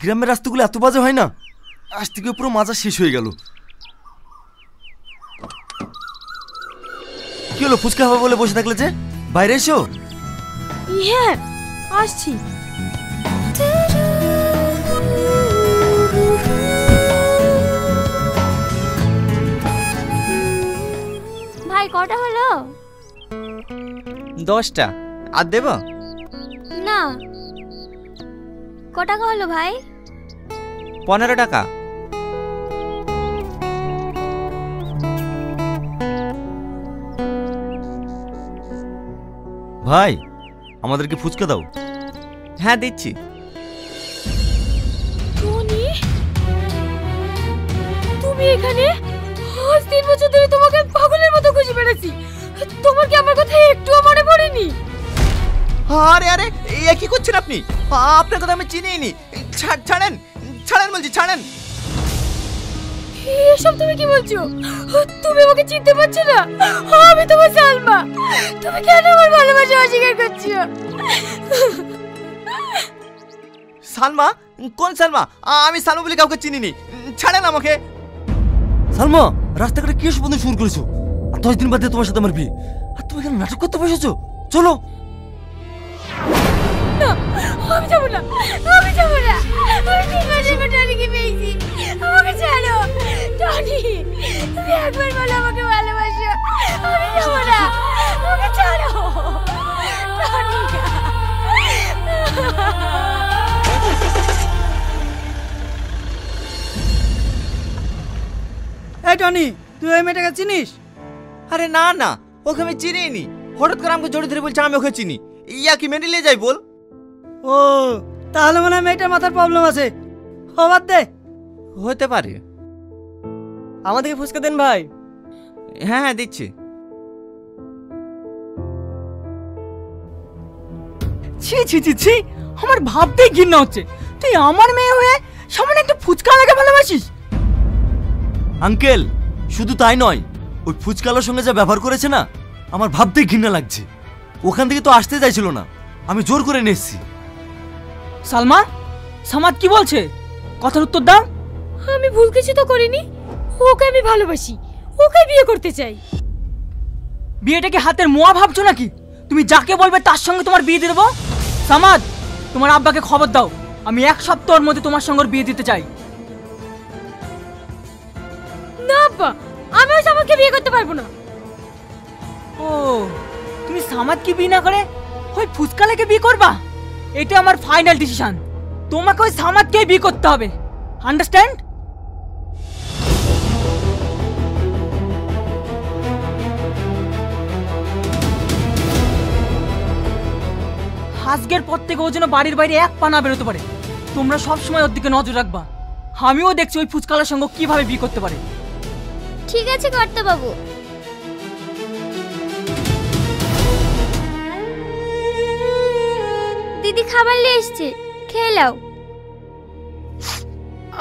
গ্রামের রাস্তাগুলো এত বাজে হয় না, আজ থেকে পুরো মাজা শেষ হয়ে গেল। কি হলো, ফুচকা খাবে বলে বসে থাকলে যে? বাইরে এসো। হ্যাঁ আসছি। ভাই কটা হলো? 10টা। আর দেব না। ক টাকা হলো ভাই? 15 টাকা। ভাই আমাদেরকে ফুচকা দাও। হ্যাঁ দিচ্ছি। টনি, তুমি এখানে? আজ 3 বছর ধরে তোমাকে পাগলের মতো খুঁজে বেড়াচ্ছি, তোমার কি আমার কথা একটুও মনে পড়েনি? আরে আরে এ কি করছেন আপনি? আপনার কথা আমি চিনিই নি। ছাড়েন ছাড়েন বলছি, ছাড়েন। এসব তুমি কি বলছো? তুমি আমাকে চিনতে পারছো না? আমি তোমার সালমা। তুমি কেন আমার ভালোবাসা অস্বীকার করছো? সালমা? কোন সালমা? আমি সালমা বলে কাউকে চিনিনি। ছাড়েন আমাকে। সালমা, রাস্তাঘাটে কি এসব বন্ধু শুরু করেছো? আর 10 দিন বাদে তোমার সাথে আমার বিয়ে, আর তুমি কেন নাটক করতে বসেছো? চলো। না, আমি যাবো না, আমি যাবো না। আমি 3 মাসের পর টনিকে পেয়েছি, আমাকে ছাড়ো। টনি, তুমি একবার বলো আমাকে ভালোবাসো। আমি যাবো না, আমাকে ছাড়ো। টনি। এই টনি, তুই ওই মেয়েটাকে চিনিস? আরে না না, ওকে আমি চিনিই নি। হঠাৎ করে আমাকে জড়িয়ে ধরে বলছে আমি ওকে চিনি। ইয়া কি মেনে নিয়ে যাই বল? ও তাহলে মনে হয় মেয়েটার মাথার প্রবলেম আছে। বাদ দে। হতে পারে। আমাদেরকে ফুচকা দেন ভাই। হ্যাঁ হ্যাঁ দিচ্ছি। ছি ছি ছি ছি, আমার ভাবতেই ঘৃণা হচ্ছে। তুই আমার মেয়ে হয়ে সামনে একটা ফুচকা লাগে ভালোবাসিস? আঙ্কেল, শুধু তাই নয়, ওই ফুচকালার সঙ্গে যা ব্যবহার করেছে না, আমার ভাবতেই ঘৃণা লাগছে। ওখান থেকে তো আসতে চাইছিল না, আমি জোর করে নিয়ে এসেছি। সালমা, সামাদ কি বলছে? কথার উত্তর দাও। আমি ভুল কিছু তো করিনি, ওকে আমি ভালোবাসি, ওকে বিয়ে করতে চাই। বিয়েটাকে হাতের মোয়া ভাবছো নাকি? তুমি যাকে বলবে তার সঙ্গে তোমার বিয়ে দিয়ে দেবো। সামাদ, তোমার আব্বাকে খবর দাও, আমি 1 সপ্তাহের মধ্যে তোমার সঙ্গে বিয়ে দিতে চাই। না আব্বা, আমি ওই সামাদকে বিয়ে করতে পারবো না। ও, তুমি সামাদকে বিয়ে না করে ওই ফুচকালাকে বিয়ে করবা? এটা আমার ফাইনাল ডিসিশন। তোমাকে ওই সামাদকে বিয়ে করতে হবে, আন্ডারস্ট্যান্ড? আজকের পর থেকে ও যেন বাড়ির বাইরে 1 পা না বেরোতে পারে। তোমরা সবসময় ওর দিকে নজর রাখবা। আমিও দেখছি ওই ফুচকালার সঙ্গে কিভাবে বিয়ে করতে পারে। ঠিক আছে কর্তা বাবু। দিদি খাবার নিয়ে এসছে, খেয়ে নাও।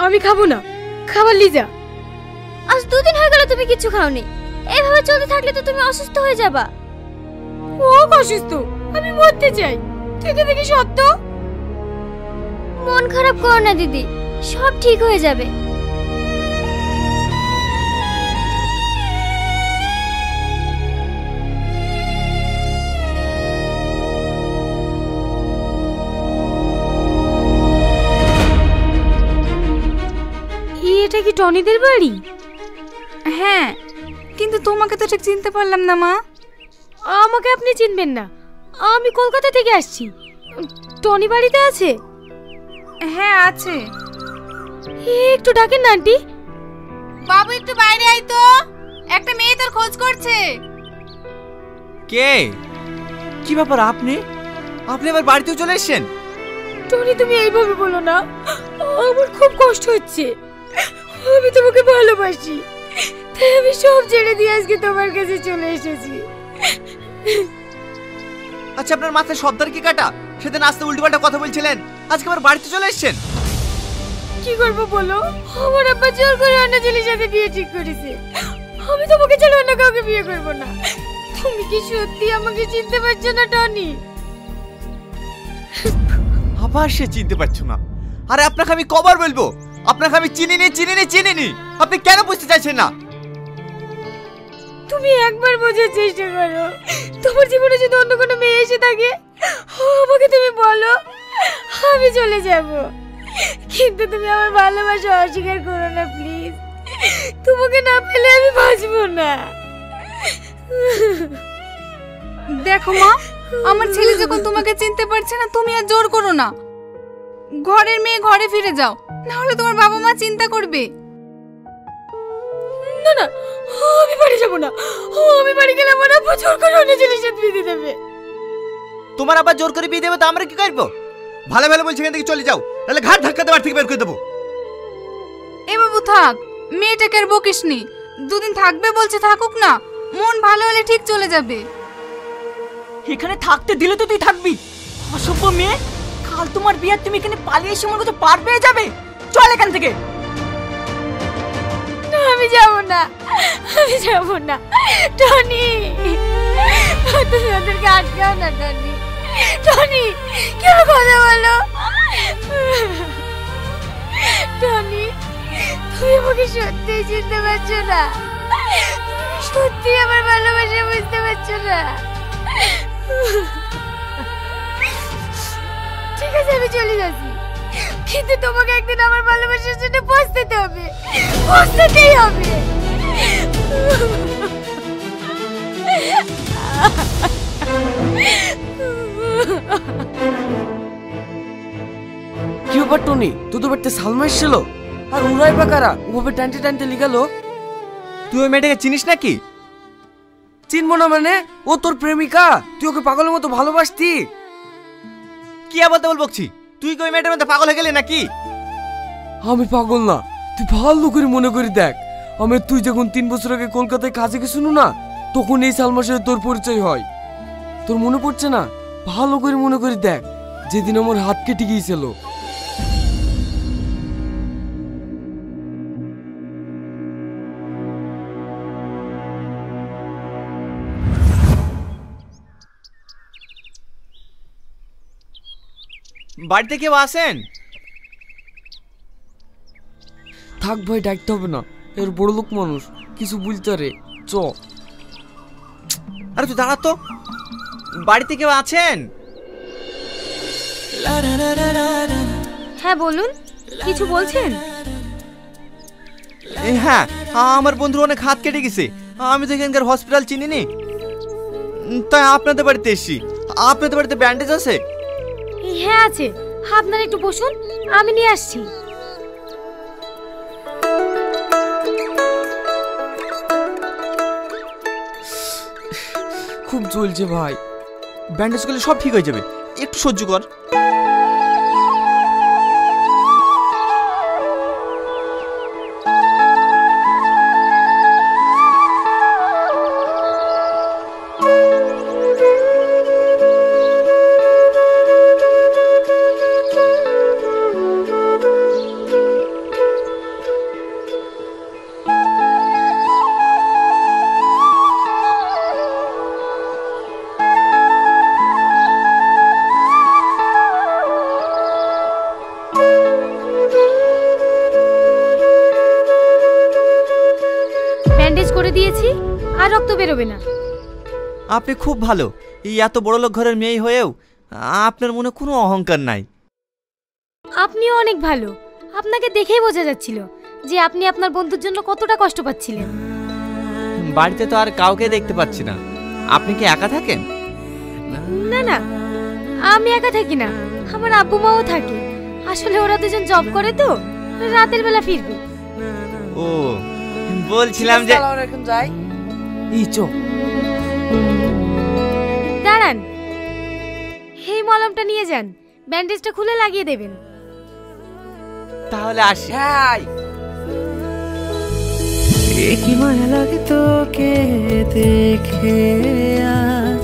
আমি খাবো না, খাবার নিয়ে যা। আজ 2 দিন হয়ে গেল তুমি কিছু খাওনি। এভাবে চলতে থাকলে তো তুমি অসুস্থ হয়ে যাবা। ও অসুস্থ, আমি মরতে চাই। থেকে দেখি সত্য। মন খারাপ করো না দিদি, সব ঠিক হয়ে যাবে। এটা কি টনিদের বাড়ি? হ্যাঁ, কিন্তু তোমাকে তো ঠিক চিনতে পারলাম না মা। আমাকে আপনি চিনবেন না, আমি কলকাতা থেকে আসছি। টনি বাড়িতে আছে? হ্যাঁ আছে। একটু ডাকেন না আন্টি। বাবু একটু বাইরে আয় তো, একটা মেয়ে তোর খোঁজ করছে। কে? কি ব্যাপার, আপনি আবার বাড়িতেও চলে এসেছেন? টনি তুমি এইভাবে বলো না, আমার খুব কষ্ট হচ্ছে। আমি তোমাকে ভালোবাসি, তাই আমি সব ছেড়ে দিয়ে আজকে তোমার কাছে চলে এসেছি। আচ্ছা, আপনার মাথায় সবদার কি কাটা? সেদিন আসতে উল্টোপাল্টা কথা বলছিলেন, আজকে আবার বাড়িতে চলে এসেছেন। কি করবো বলো, আমার আব্বা জোর করে অন্য ছেলের সাথে বিয়ে ঠিক করেছে। আমি তোমাকে ছাড়া অন্য কাউকে বিয়ে করবো না। তুমি কি সত্যি আমাকে চিনতে পারছো না টনি? আবার সে চিনতে পারছো না? আরে আপনাকে আমি কবার বলবো, আপনাকে আমি চিনিনি। আপনি কেন বুঝতে চাইছেন না? তুমি একবার বোঝার চেষ্টা করো। তোমার জীবনে যদি অন্য কোনো মেয়ে এসে থাকে, আমাকে তুমি বলো, আমি চলে যাব। কিন্তু তুমি আমার ভালোবাসা অস্বীকার করো না প্লিজ। তোমাকে না পেলে আমি বাঁচবো না। দেখো মা, আমার ছেলে যখন তোমাকে চিনতে পারছে না, তুমি আর জোর করো না। ঘরের মেয়ে ঘরে ফিরে যাও, না হলে তোমার বাবা মা চিন্তা করবে। না না, আমি বাড়ি যাবো না। আমি বাড়ি গেলে আমার আব্বু জোর করে অন্য ছেলের সাথে বিয়ে দিয়ে দেবে। তোমার আবার জোর করে বিয়ে দেবে তো আমরা কি করবো? ভালো বলছি এখান থেকে চলে যাও, তাহলে ঘাট ধাক্কাতে বাড়ি থেকে বের করে দেবো। এ বাবু থাক, মেয়েটাকে আর বকিসনি। দুদিন থাকবে বলছে, থাকুক না। মন ভালো হলে ঠিক চলে যাবে। এখানে থাকতে দিলে তো তুই থাকবি। অসভ্য মেয়ে, কাল তোমার বিয়ে, তুমি এখানে পালিয়ে এসে আমার কাছে পার পেয়ে যাবে। চল এখান থেকে। না, আমি যাব না। টনি, তুমি ওদেরকে আটকাও না। টনি কেন কথা বলো? টনি, তুমি আমাকে সত্যিই চিনতে পারছো না? সত্যি আমার ভালোবাসা বুঝতে পারছো না? ঠিক আছে, আমি চলে যাচ্ছি, কিন্তু তোমাকে একদিন আমার ভালোবাসার জন্য পৌঁছতে হবে, পৌঁছতেই হবে। কি ব্যাপার টনি, তোদের বাড়িতে সালমা এসেছিল? আর ওরাই বা কারা? ওভাবে টানতে লিগালো। তুই ওই মেয়েটাকে চিনিস নাকি? চিনবো না মানে? ও তোর প্রেমিকা, তুই ওকে পাগলের মতো ভালোবাসতি। কি আবার বলছি? তুই কি ওই মেয়েটার মধ্যে পাগল হয়ে গেলি নাকি? আমি পাগল না, তুই ভালো করে মনে করে দেখ। তুই যখন 3 বছর আগে কলকাতায় কাজে গেছিল না, তখন এই সালমার সাথে তোর পরিচয় হয়। তোর মনে পড়ছে না? ভালো করে মনে করে দেখ, যেদিন আমার হাত কেটে গিয়েছিল। বাড়িতে কেউ আসেন? থাক ভাই, ডাকতে হবে না, এর বড় লোক মানুষ, কিছু বলতে রে। চ। আরে তুই দাঁড়া তো, বাড়িতে কেউ আছেন? হ্যাঁ বলুন, কিছু বলছেন? হ্যাঁ, আমার বন্ধুর অনেক হাত কেটে গেছে। আমি তো এখানকার হসপিটাল চিনিনি, তাই আপনাদের বাড়িতে এসেছি। আপনাদের বাড়িতে ব্যান্ডেজ আছে? হ্যাঁ আছে, আপনারা একটু বসুন, আমি নিয়ে আসছি। খুব জ্বলছে ভাই। ব্যান্ডেজ করলে সব ঠিক হয়ে যাবে, একটু সহ্য কর। দিয়েছি, আর রক্ত বেরোবে না। আপনি খুব ভালো। এই এত বড় লোক ঘরের মেয়ে হয়েও আপনার মনে কোনো অহংকার নাই। আপনিও অনেক ভালো। আপনাকে দেখেই বোঝা যাচ্ছিল যে আপনি আপনার বন্ধুর জন্য কতটা কষ্ট পাচ্ছিলেন। বাড়িতে তো আর কাউকে দেখতে পাচ্ছি না। আপনি কি একা থাকেন? না না, আমি একা থাকি না, আমার আব্বু মাও থাকে। আসলে ওরা দুজন জব করে তো, রাতের বেলা ফিরবে। ও, বলছিলাম যে এখন যাই। এই চ। দাঁড়ান, এই মলমটা নিয়ে যান, ব্যান্ডেজটা খুলে লাগিয়ে দেবেন। তাহলে আসি। হ্যাঁ। কি মায়া লাগে তোকে দেখে আজ,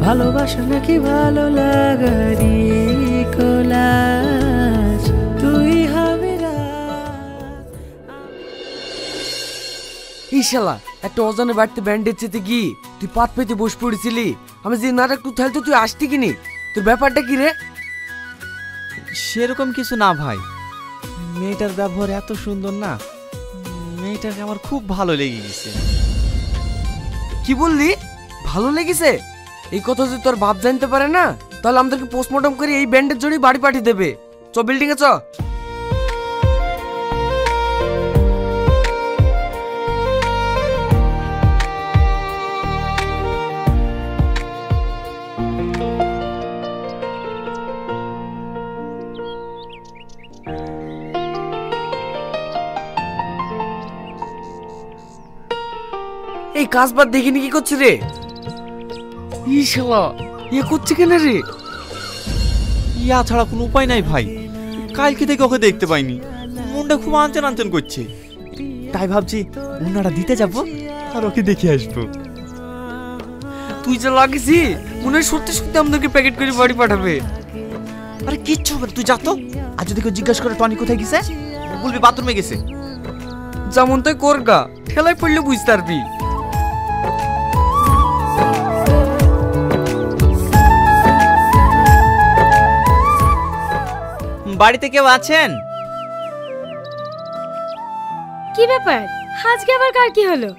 ভালোবাসা নাকি ভালো লাগারি কোলাজ, তুই হবে শালা একটা অজানে বাড়িতে ব্যান্ডেজ চেতে গিয়ে তুই পাত পেতে বসে পড়েছিলি। আমি যে নাটক তুই থালতে তুই আসতি কিনি? তোর ব্যাপারটা কি রে? সেরকম কিছু না ভাই, মেয়েটার ব্যবহার এত সুন্দর না, মেয়েটাকে আমার খুব ভালো লেগে গেছে। কি বললি? ভালো লেগেছে? এই কথা যদি তোর বাপ জানতে পারে না, তাহলে আমাদেরকে পোস্টমর্টম করে এই ব্যান্ডের জড়িয়ে বাড়ি পাঠিয়ে দেবে। চ বিল্ডিং এ চ। এই কাজ বাদ দেখিনি কি করছিস রে? ই শালা এ করছে কেন রে? ইয়া ছাড়া কোনো উপায় নাই ভাই, কালকে থেকে ওকে দেখতে পাইনি, মনটা খুব আনচান আনচান করছে, তাই ভাবছি ওনারা দিতে যাব আর ওকে দেখে আসবো। তুই যা লাগিসি মনে হয় সত্যি সত্যি আমাদেরকে প্যাকেট করে বাড়ি পাঠাবে। আরে কিচ্ছু হবে না, তুই যা তো। আর যদি কেউ জিজ্ঞাসা করে টনি কোথায় গেছে, বলবি বাথরুমে গেছে। যেমন তাই করগা, ঠেলায় পড়লে বুঝতে পারবি। বাড়িতে কেউ আছেন? কি ব্যাপার, আজকে আবার কার কি হলো?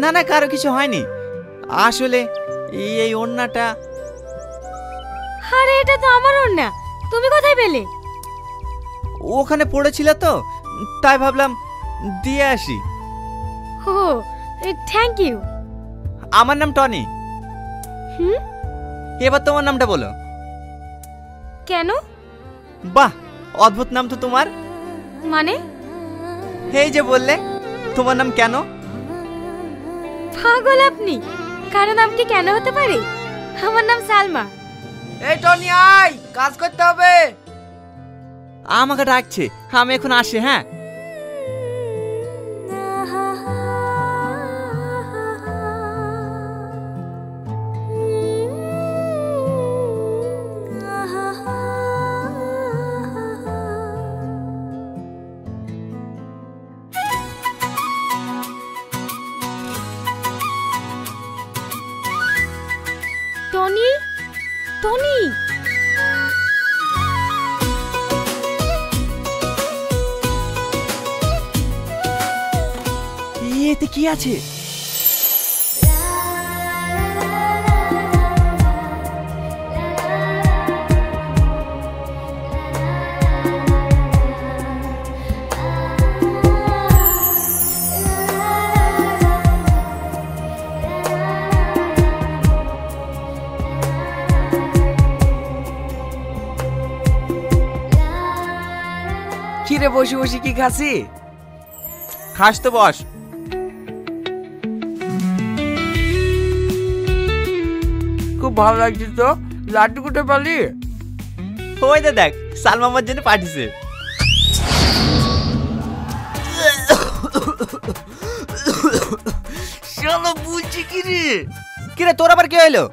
না না, কারো কিছু হয়নি, আসলে এই ওড়নাটা। আরে এটা তো আমার ওড়না, তুমি কোথায় পেলে? ওখানে পড়েছিল তো, তাই ভাবলাম দিয়ে আসি। ও থ্যাংক ইউ। আমার নাম টনি। হুম, এবার তোমার নামটা বলো। কেন? বাহ, অদ্ভুত নাম তো তোমার। মানে? এই যে বললে তোমার নাম কেন। পাগল আপনি, কারো নাম কি কেন হতে পারে? আমার নাম সালমা। এই টনি আয়, কাজ করতে হবে। আমাকে ডাকছে, আমি এখন আসি। হ্যাঁ, টনি, টনি, এতে কি আছে? কিরে বসে বসে কি খাসি? খাস তো বস। খুব ভালো লাগছে তো। লাড্ডু কোথায় পালি? ওই দে দেখ, সালমা আমার জন্য পাঠিয়েছে। শালা বলছি কি রে? কিরে তোর আবার কি হইলো?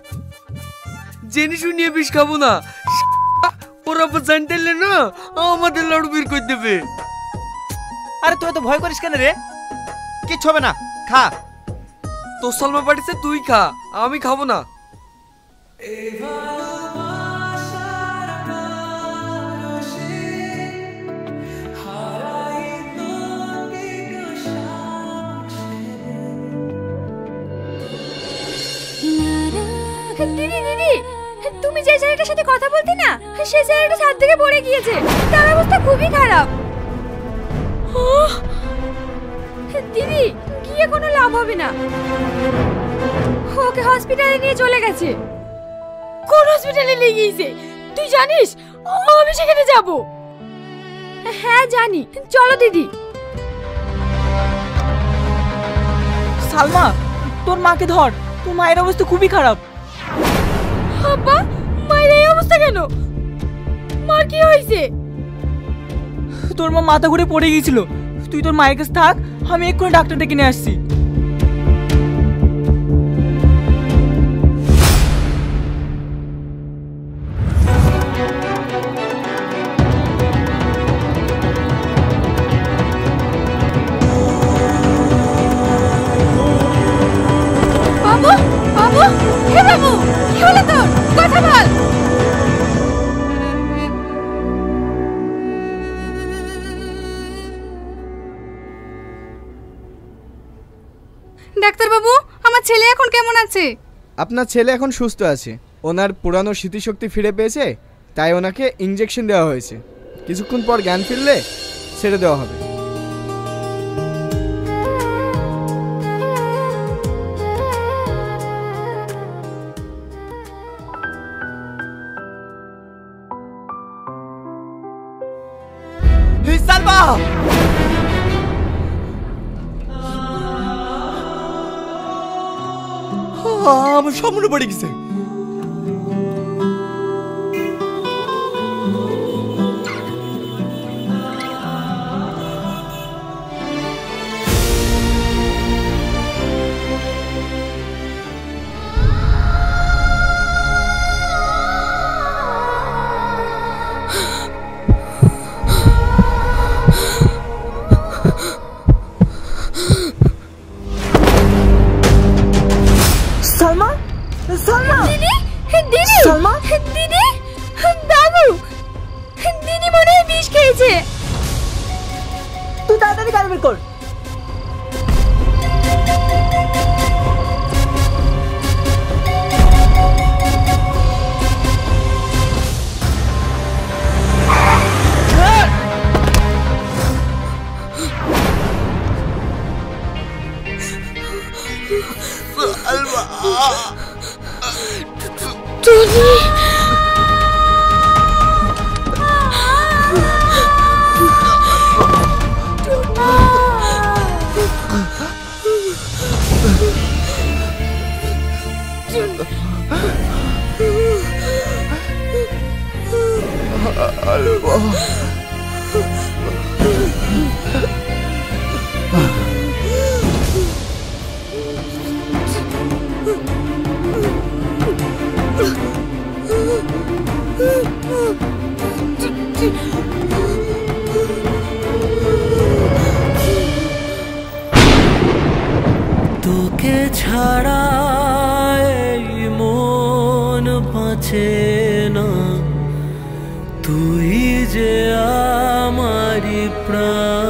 জেনে শুনিয়ে বিষ খাবো না। ওরা আবার জানতে না আমাদের লাড়ু বের করে দেবে। আরে তুই তো ভয় করিস কেন রে? কিচ্ছু হবে না, খা। তোর সালমা পাঠিয়েছে, তুই খা, আমি খাবো না। দিদি দিদি, তুমি যে ছেলেটার সাথে কথা বলতে না, সেই ছেলেটা ছাদ থেকে পড়ে গিয়েছে, তার অবস্থা খুবই খারাপ। দিদি, গিয়ে কোনো লাভ হবে না, ওকে হসপিটালে নিয়ে চলে গেছে। কোন হসপিটালে নিয়ে গিয়েছে তুই জানিস? আমি সেখানে যাব। হ্যাঁ জানি, চলো দিদি। সালমা, তোর মাকে ধর, তোর মায়ের অবস্থা খুবই খারাপ। আব্বা, মায়ের এই অবস্থা কেন? মার কি হয়েছে? তোর মা মাথা ঘুরে পড়ে গিয়েছিল। তুই তোর মায়ের কাছে থাক, আমি এক্ষুনি ডাক্তার ডেকে নিয়ে আসছি। বাবু, বাবু, হে বাবু, কি হলো তোর? কথা বল। ডাক্তারবাবু, আমার ছেলে এখন কেমন আছে? আপনার ছেলে এখন সুস্থ আছে। ওনার পুরানো স্মৃতিশক্তি ফিরে পেয়েছে, তাই ওনাকে ইনজেকশন দেওয়া হয়েছে। কিছুক্ষণ পর জ্ঞান ফিরলে ছেড়ে দেওয়া হবে। সালমা, আমার সব মনে পড়ে গেছে। সালমা, সালমা, দিদি, দিদি, সালমা, দিদি, বাবু, দিদি মনে হয় বিষ খেয়েছে। তুই তাড়াতাড়ি গাড়ি বের কর। টনি, তোকে ছাড়া এই মন বাঁচে না, তুই যে আমারি প্রাণ।